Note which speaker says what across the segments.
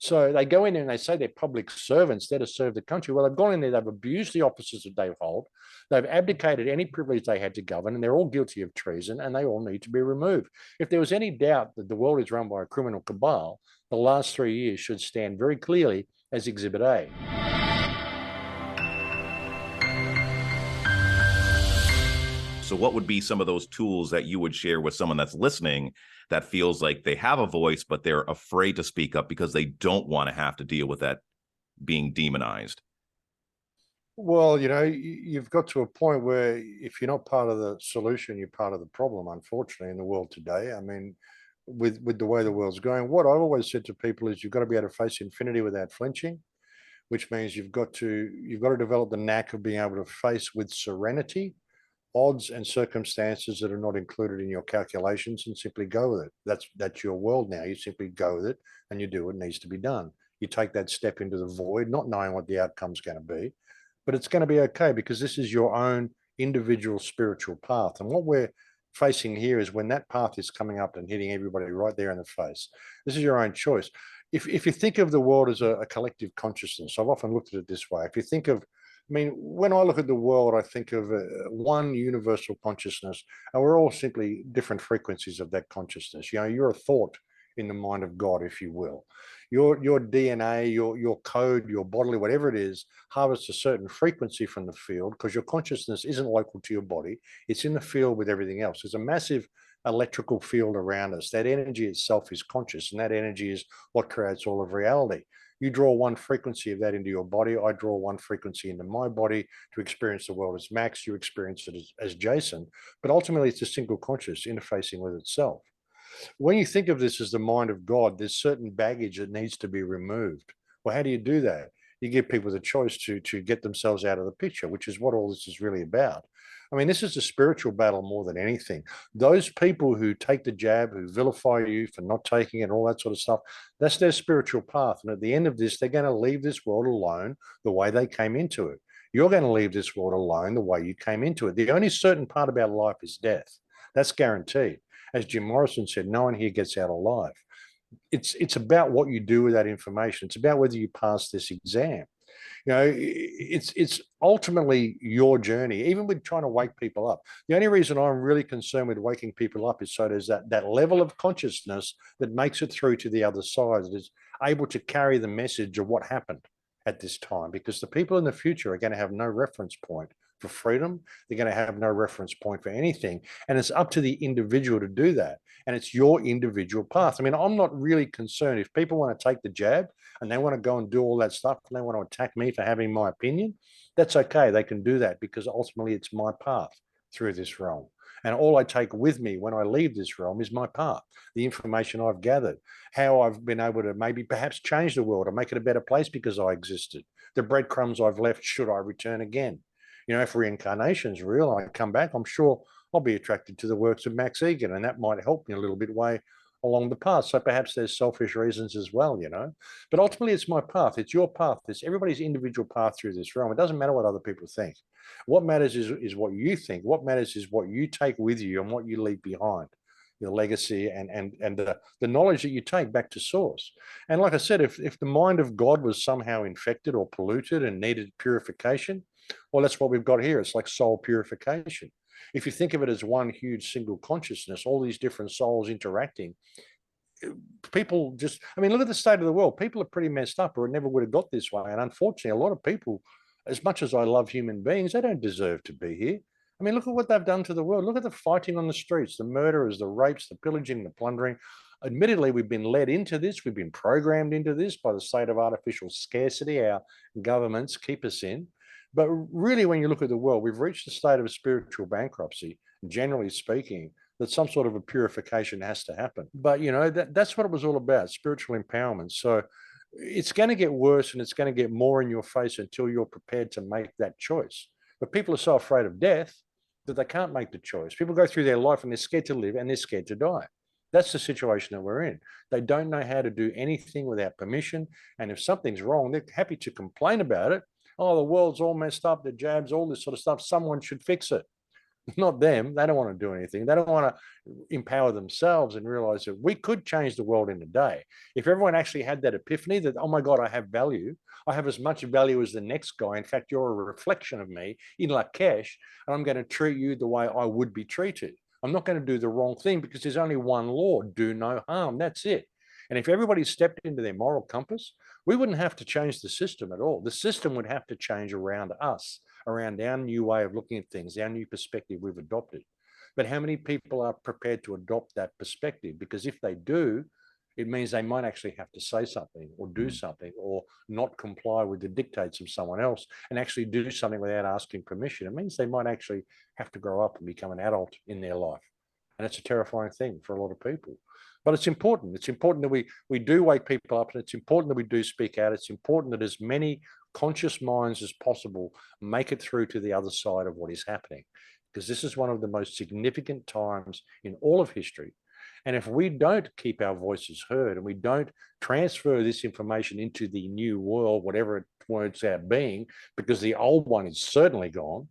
Speaker 1: So they go in there and they say they're public servants there to serve the country. Well, they've gone in there, they've abused the offices that they hold, they've abdicated any privilege they had to govern, and they're all guilty of treason, and they all need to be removed. If there was any doubt that the world is run by a criminal cabal, the last 3 years should stand very clearly as Exhibit A.
Speaker 2: So what would be some of those tools that you would share with someone that's listening that feels like they have a voice, but they're afraid to speak up because they don't want to have to deal with that being demonized?
Speaker 1: Well, you've got to a point where if you're not part of the solution, you're part of the problem, unfortunately, in the world today. I mean, with the way the world's going, what I've always said to people is you've got to be able to face infinity without flinching, which means you've got to develop the knack of being able to face with serenity odds and circumstances that are not included in your calculations and simply go with it. That's your world now. You simply go with it and you do what needs to be done. You take that step into the void, not knowing what the outcome's going to be, but it's going to be okay because this is your own individual spiritual path. And what we're facing here is when that path is coming up and hitting everybody right there in the face. This is your own choice. If you think of the world as a collective consciousness, I've often looked at it this way. If you think of when I look at the world, I think of one universal consciousness, and we're all simply different frequencies of that consciousness. You're a thought in the mind of God, if you will. Your DNA, your code, your bodily, whatever it is, harvests a certain frequency from the field because your consciousness isn't local to your body. It's in the field with everything else. There's a massive electrical field around us. That energy itself is conscious, and that energy is what creates all of reality. You draw one frequency of that into your body. I draw one frequency into my body to experience the world as Max. You experience it as Jason. But ultimately, it's a single conscious interfacing with itself. When you think of this as the mind of God, there's certain baggage that needs to be removed. Well, how do you do that? You give people the choice to get themselves out of the picture, which is what all this is really about. I mean, this is a spiritual battle more than anything. Those people who take the jab, who vilify you for not taking it and all that sort of stuff, that's their spiritual path. And at the end of this, they're going to leave this world alone the way they came into it. You're going to leave this world alone the way you came into it. The only certain part about life is death. That's guaranteed. As Jim Morrison said, no one here gets out alive. It's about what you do with that information. It's about whether you pass this exam. It's ultimately your journey, even with trying to wake people up. The only reason I'm really concerned with waking people up is so there's that level of consciousness that makes it through to the other side, that is able to carry the message of what happened at this time, because the people in the future are going to have no reference point for freedom. They're going to have no reference point for anything. And it's up to the individual to do that. And it's your individual path. I mean, I'm not really concerned if people want to take the jab and they want to go and do all that stuff and they want to attack me for having my opinion. That's okay. They can do that because ultimately it's my path through this realm. And all I take with me when I leave this realm is my path, the information I've gathered, how I've been able to maybe perhaps change the world or make it a better place because I existed, the breadcrumbs I've left should I return again. If reincarnation's real, I come back, I'm sure I'll be attracted to the works of Max Igan, and that might help me a little bit way along the path. So perhaps there's selfish reasons as well, But ultimately, it's my path. It's your path. It's everybody's individual path through this realm. It doesn't matter what other people think. What matters is what you think. What matters is what you take with you and what you leave behind, your legacy and the knowledge that you take back to source. And like I said, if the mind of God was somehow infected or polluted and needed purification, well, that's what we've got here. It's like soul purification. If you think of it as one huge single consciousness, all these different souls interacting, people just, look at the state of the world. People are pretty messed up or it never would have got this way. And unfortunately, a lot of people, as much as I love human beings, they don't deserve to be here. Look at what they've done to the world. Look at the fighting on the streets, the murderers, the rapes, the pillaging, the plundering. Admittedly, we've been led into this. We've been programmed into this by the state of artificial scarcity. Our governments keep us in. But really, when you look at the world, we've reached a state of spiritual bankruptcy, generally speaking, that some sort of a purification has to happen. But, that's what it was all about, spiritual empowerment. So it's going to get worse and it's going to get more in your face until you're prepared to make that choice. But people are so afraid of death that they can't make the choice. People go through their life and they're scared to live and they're scared to die. That's the situation that we're in. They don't know how to do anything without permission. And if something's wrong, they're happy to complain about it. Oh, the world's all messed up, the jabs, all this sort of stuff. Someone should fix it. not them. They don't want to do anything. They don't want to empower themselves and realize that we could change the world in a day. If everyone actually had that epiphany that, oh my God, I have value. I have as much value as the next guy. In fact, you're a reflection of me in Lakesh, and I'm going to treat you the way I would be treated. I'm not going to do the wrong thing because there's only one law, do no harm. That's it. And if everybody stepped into their moral compass, we wouldn't have to change the system at all. The system would have to change around us, around our new way of looking at things, our new perspective we've adopted. But how many people are prepared to adopt that perspective? Because if they do, it means they might actually have to say something or do something or not comply with the dictates of someone else and actually do something without asking permission. It means they might actually have to grow up and become an adult in their life. And it's a terrifying thing for a lot of people. But it's important. It's important that we do wake people up, and it's important that we do speak out. It's important that as many conscious minds as possible make it through to the other side of what is happening, because this is one of the most significant times in all of history. And if we don't keep our voices heard and we don't transfer this information into the new world, whatever it turns out being, because the old one is certainly gone,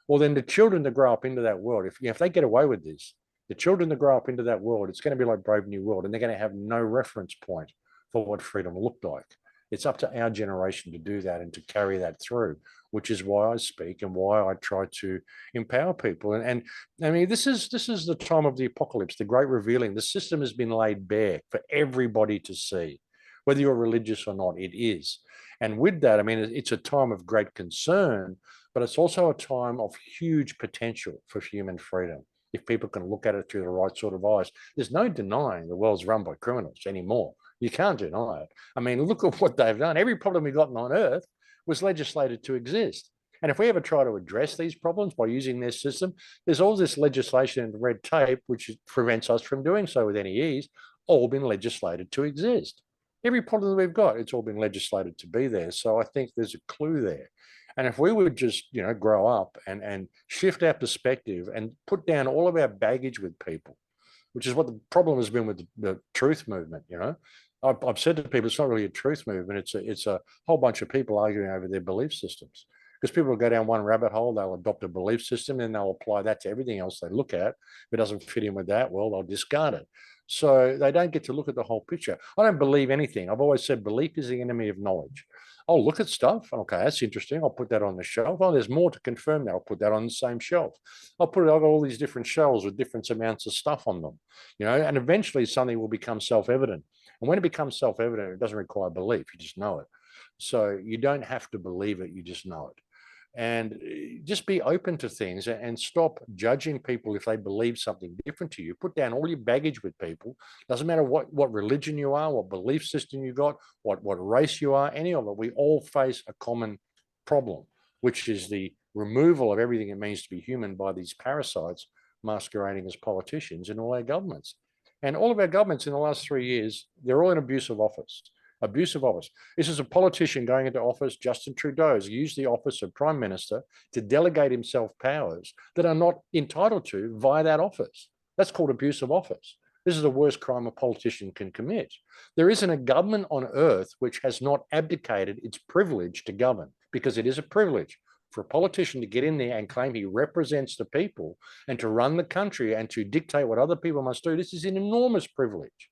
Speaker 1: well, then the children that grow up into that world, if they get away with this, the children that grow up into that world, it's going to be like Brave New World, and they're going to have no reference point for what freedom looked like. It's up to our generation to do that and to carry that through, which is why I speak and why I try to empower people. And I mean, this is the time of the apocalypse, the great revealing. The system has been laid bare for everybody to see, whether you're religious or not. It is, and with that, I mean, it's a time of great concern, but it's also a time of huge potential for human freedom if people can look at it through the right sort of eyes. There's no denying the world's run by criminals anymore. You can't deny it. I mean, look at what they've done. Every problem we've gotten on Earth was legislated to exist. And if we ever try to address these problems by using their system, there's all this legislation and red tape which prevents us from doing so with any ease, all been legislated to exist. Every problem that we've got, it's all been legislated to be there. So I think there's a clue there. And if we would just, grow up and shift our perspective and put down all of our baggage with people, which is what the problem has been with the truth movement. I've said to people, it's not really a truth movement. It's a whole bunch of people arguing over their belief systems, because people will go down one rabbit hole, they'll adopt a belief system, and they'll apply that to everything else they look at. If it doesn't fit in with that, well, they'll discard it. So they don't get to look at the whole picture. I don't believe anything. I've always said belief is the enemy of knowledge. I'll look at stuff. Okay, that's interesting. I'll put that on the shelf. Oh, there's more to confirm that. I'll put that on the same shelf. I've got all these different shelves with different amounts of stuff on them, and eventually something will become self-evident. And when it becomes self-evident, it doesn't require belief. You just know it. So you don't have to believe it. You just know it. And just be open to things and stop judging people if they believe something different to you. Put down all your baggage with people. Doesn't matter what religion you are, what belief system you got, what race you are, any of it. We all face a common problem, which is the removal of everything it means to be human by these parasites masquerading as politicians in all our governments. And all of our governments in the last 3 years, they're all in abuse of office. Abuse of office. This is a politician going into office. Justin Trudeau has used the office of Prime Minister to delegate himself powers that are not entitled to via that office. That's called abuse of office. This is the worst crime a politician can commit. There isn't a government on earth which has not abdicated its privilege to govern, because it is a privilege for a politician to get in there and claim he represents the people and to run the country and to dictate what other people must do. This is an enormous privilege.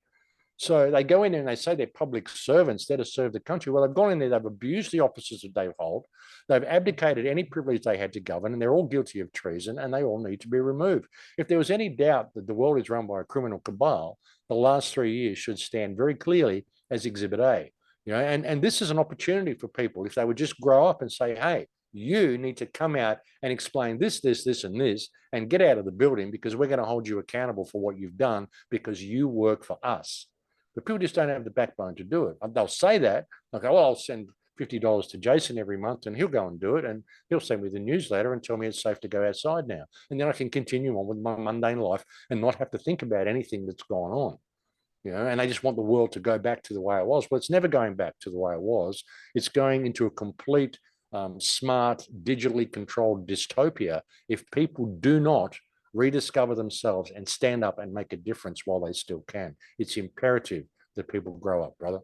Speaker 1: So they go in there and they say they're public servants there to serve the country. Well, they've gone in there, they've abused the offices that they hold, they've abdicated any privilege they had to govern, and they're all guilty of treason, and they all need to be removed. If there was any doubt that the world is run by a criminal cabal, the last 3 years should stand very clearly as Exhibit A. And this is an opportunity for people, if they would just grow up and say, hey, you need to come out and explain this, and this, and get out of the building, because we're going to hold you accountable for what you've done because you work for us. But people just don't have the backbone to do it. They'll say that. They'll go, well, I'll send $50 to Jason every month and he'll go and do it. And he'll send me the newsletter and tell me it's safe to go outside now. And then I can continue on with my mundane life and not have to think about anything that's gone on. And they just want the world to go back to the way it was. Well, it's never going back to the way it was. It's going into a complete, smart, digitally controlled dystopia if people do not rediscover themselves and stand up and make a difference while they still can. It's imperative that people grow up, brother.